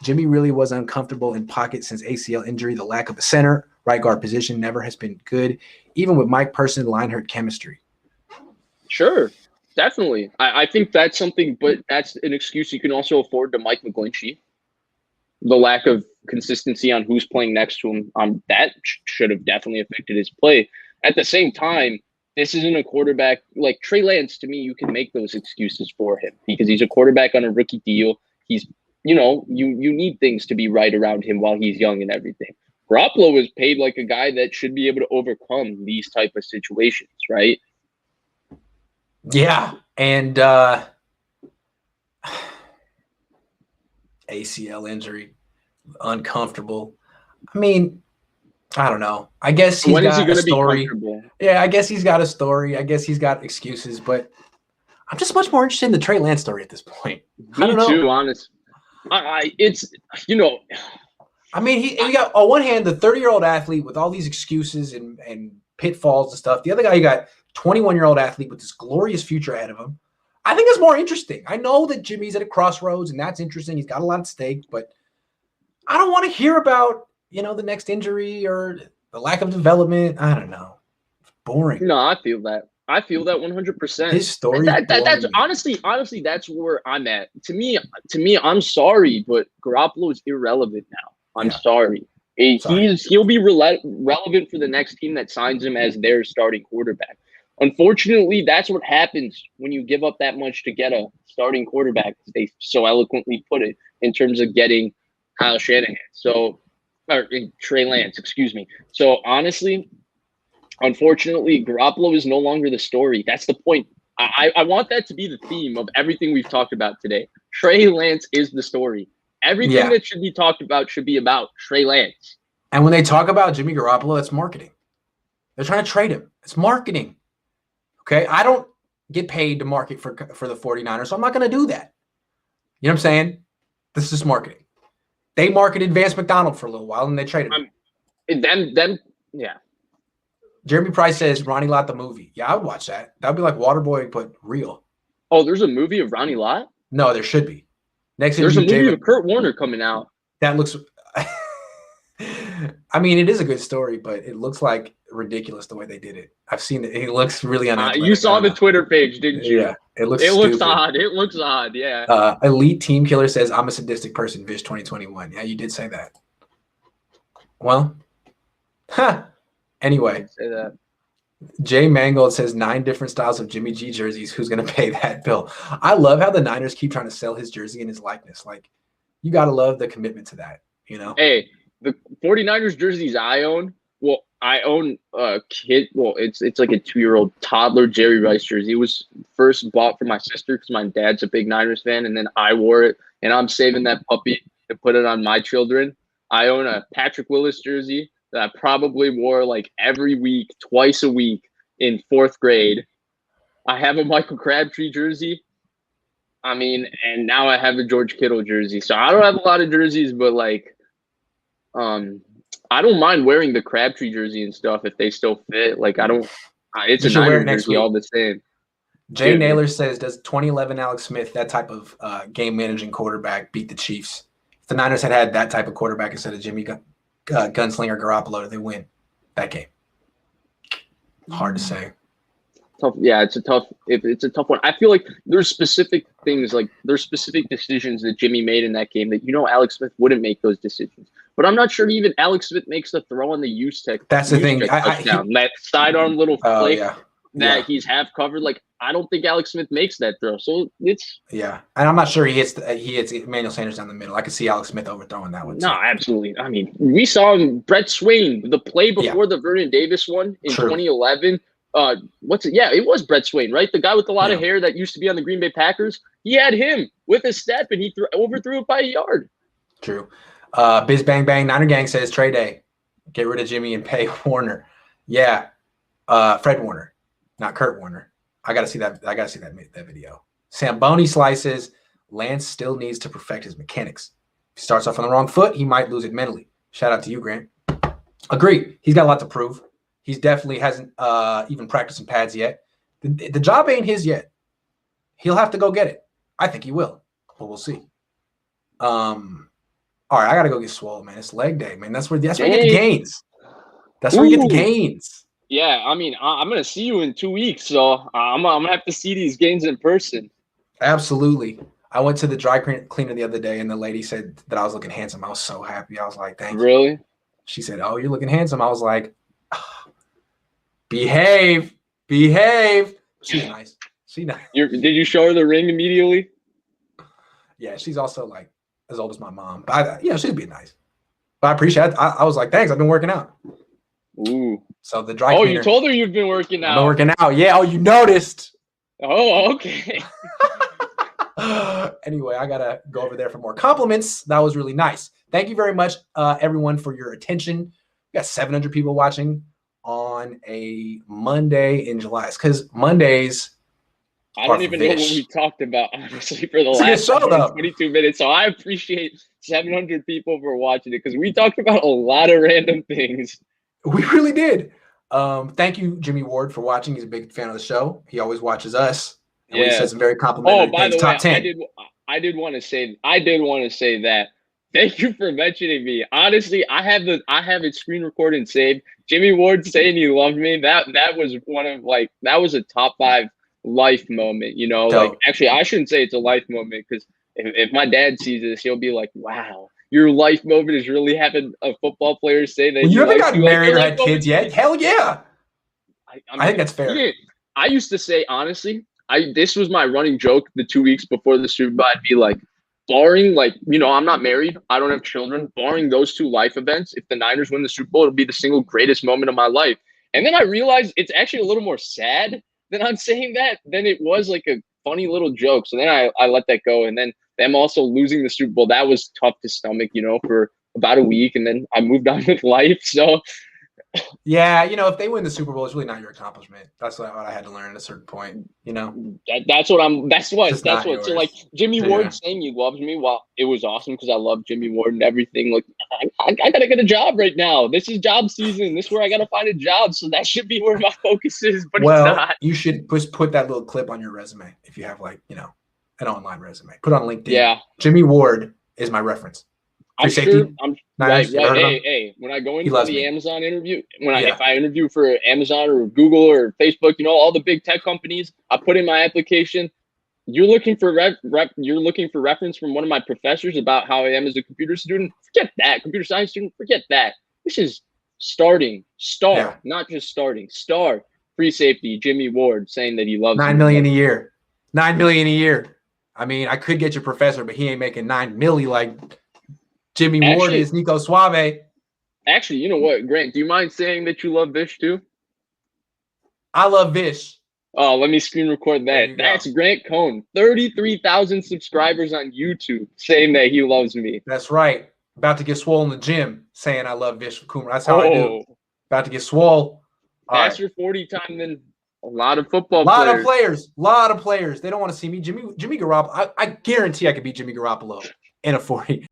Jimmy really was uncomfortable in pocket since ACL injury. The lack of a center, right guard position never has been good, even with Mike Person, Leinart chemistry. Sure, definitely. I think that's something, but that's an excuse you can also afford to Mike McGlinchey. The lack of consistency on who's playing next to him, that should have definitely affected his play. At the same time, this isn't a quarterback like Trey Lance. To me, you can make those excuses for him because he's a quarterback on a rookie deal. He's, you need things to be right around him while he's young and everything. Garoppolo was paid like a guy that should be able to overcome these type of situations, right? Yeah, and ACL injury, uncomfortable. I mean, I don't know. I guess he's got a story. Yeah, I guess he's got a story. I guess he's got excuses, but I'm just much more interested in the Trey Lance story at this point. Me too, honest. It's, I mean, he got on one hand the 30-year-old athlete with all these excuses and pitfalls and stuff. The other guy, you got 21-year-old athlete with this glorious future ahead of him. I think it's more interesting. I know that Jimmy's at a crossroads, and that's interesting. He's got a lot at stake, but I don't want to hear about, the next injury or the lack of development. I don't know. It's boring. No, I feel that. I feel that 100%. His story. That's honestly, that's where I'm at. To me, I'm sorry, but Garoppolo is irrelevant now. I'm sorry. He'll be relevant for the next team that signs him as their starting quarterback. Unfortunately, that's what happens when you give up that much to get a starting quarterback, as they so eloquently put it, in terms of getting Kyle Shanahan. Or Trey Lance, excuse me. So honestly, unfortunately, Garoppolo is no longer the story. That's the point. I want that to be the theme of everything we've talked about today. Trey Lance is the story. Everything that should be talked about should be about Trey Lance. And when they talk about Jimmy Garoppolo, it's marketing. They're trying to trade him. It's marketing. Okay? I don't get paid to market for the 49ers, so I'm not going to do that. You know what I'm saying? This is just marketing. They marketed Vance McDonald for a little while, and they traded him. Yeah. Jeremy Price says Ronnie Lott the movie. Yeah, I would watch that. That would be like Waterboy, but real. Oh, there's a movie of Ronnie Lott? No, there should be. There's a movie of Kurt Warner coming out. That looks I mean, it is a good story, but it looks like ridiculous the way they did it. I've seen it. It looks really unathletic. You saw the Twitter page, didn't you? Yeah. It looks odd. It looks odd, yeah. Elite Team Killer says, I'm a sadistic person, Vish 2021. Yeah, you did say that. Well, anyway. Say that. Jay Mangold says 9 different styles of Jimmy G jerseys. Who's going to pay that bill? I love how the Niners keep trying to sell his jersey and his likeness. Like, you got to love the commitment to that, Hey, the 49ers jerseys I own, I own a kid. Well, it's like a 2-year-old toddler Jerry Rice jersey. It was first bought for my sister because my dad's a big Niners fan, and then I wore it, and I'm saving that puppy to put it on my children. I own a Patrick Willis jersey that I probably wore like every week, twice a week in 4th grade. I have a Michael Crabtree jersey. I mean, and now I have a George Kittle jersey. So I don't have a lot of jerseys, but like, I don't mind wearing the Crabtree jersey and stuff if they still fit. Like, it's a Niners jersey all the same. Jay Naylor says, does 2011 Alex Smith, that type of game managing quarterback, beat the Chiefs? If the Niners had that type of quarterback instead of Jimmy Gunslinger Garoppolo, they win that game. Hard to say. Tough. Yeah, it's a tough one. I feel like there's specific things, like there's specific decisions that Jimmy made in that game that Alex Smith wouldn't make those decisions. But I'm not sure even Alex Smith makes the throw on the Juszczyk. That's the thing. That sidearm little flick he's half covered. Like, I don't think Alex Smith makes that throw. So it's and I'm not sure he hits Emmanuel Sanders down the middle. I could see Alex Smith overthrowing that one. No, absolutely. I mean, we saw him, Brett Swain, the play before the Vernon Davis one in 2011. It was Brett Swain, right? The guy with a lot of hair that used to be on the Green Bay Packers. He had him with a step, and he overthrew it by a yard. True. Biz Bang Bang Niner Gang says trade day. Get rid of Jimmy and pay Warner. Yeah. Fred Warner, not Kurt Warner. I gotta see that video. Samboni slices. Lance still needs to perfect his mechanics. If he starts off on the wrong foot, he might lose it mentally. Shout out to you, Grant. Agree. He's got a lot to prove. He's definitely hasn't even practiced some pads yet. The job ain't his yet. He'll have to go get it. I think he will, but we'll see. All right, I gotta go get swole, man. It's leg day, man. That's where you get the gains. That's where you get the gains. Yeah, I mean, I'm gonna see you in 2 weeks, so I'm gonna have to see these gains in person. Absolutely. I went to the dry cleaner the other day, and the lady said that I was looking handsome. I was so happy. I was like, "Thank you." Really? She said, "Oh, you're looking handsome." I was like, oh, "Behave, behave." She's nice. She's nice. Did you show her the ring immediately? Yeah, she's also like as old as my mom. But she'd be nice. But I appreciate it. I was like, "Thanks. I've been working out." Ooh. So the dry cleaner. You told her you've been working out. I've been working out. Yeah. Oh, you noticed. Oh, okay. Anyway, I gotta go over there for more compliments. That was really nice. Thank you very much, everyone, for your attention. We got 700 people watching on a Monday in July. It's because Mondays. I don't even know what we talked about, honestly, for the last 22 minutes. So I appreciate 700 people for watching it because we talked about a lot of random things. We really did. Thank you, Jimmy Ward, for watching. He's a big fan of the show. He always watches us. And we said some very complimentary things. By the way, top 10. I did want to say that. Thank you for mentioning me. Honestly, I have it screen recorded and saved. Jimmy Ward saying he loved me. That was that was a top 5 life moment. You know, Dope. Actually, I shouldn't say it's a life moment because if my dad sees this, he'll be like, "Wow, your life moment is really having a football player say that." Well, you haven't gotten married or had kids yet. Hell yeah. I think that's fair. Yeah, I used to say, honestly, this was my running joke the 2 weeks before the Super Bowl. I'd be like, barring, I'm not married. I don't have children. Barring those 2 life events, if the Niners win the Super Bowl, it'll be the single greatest moment of my life. And then I realized it's actually a little more sad that I'm saying that than it was like a funny little joke. So then I let that go. And then them also losing the Super Bowl, that was tough to stomach, for about a week. And then I moved on with life. So yeah, if they win the Super Bowl, it's really not your accomplishment. That's what I had to learn at a certain point. That's what. So like Jimmy Ward saying he loves me, well, it was awesome because I love Jimmy Ward and everything. Like I gotta get a job right now. This is job season. This is where I gotta find a job. So that should be where my focus is. But it's not. You should just put that little clip on your resume if you have an online resume. Put it on LinkedIn. Yeah, Jimmy Ward is my reference. I'm sure. Hey, when I go into the Amazon interview, if I interview for Amazon or Google or Facebook, all the big tech companies, I put in my application. You're looking for reference from one of my professors about how I am as a computer student. Forget that, computer science student. Forget that. This is star, not just starting. Star, free safety, Jimmy Ward saying that he loves $9 million a year. $9 million a year. I mean, I could get your professor, but he ain't making $9 million like Jimmy Ward is Nico Suave. Actually, you know what, Grant? Do you mind saying that you love Vish too? I love Vish. Oh, let me screen record that. That's Grant Cohn. 33,000 subscribers on YouTube saying that he loves me. That's right. About to get swole in the gym saying I love Vish Kumaran. That's how I do. About to get swole. Faster 40 time than a lot of football players. A lot of players. They don't want to see me. Jimmy Garoppolo. I guarantee I could beat Jimmy Garoppolo in a 40.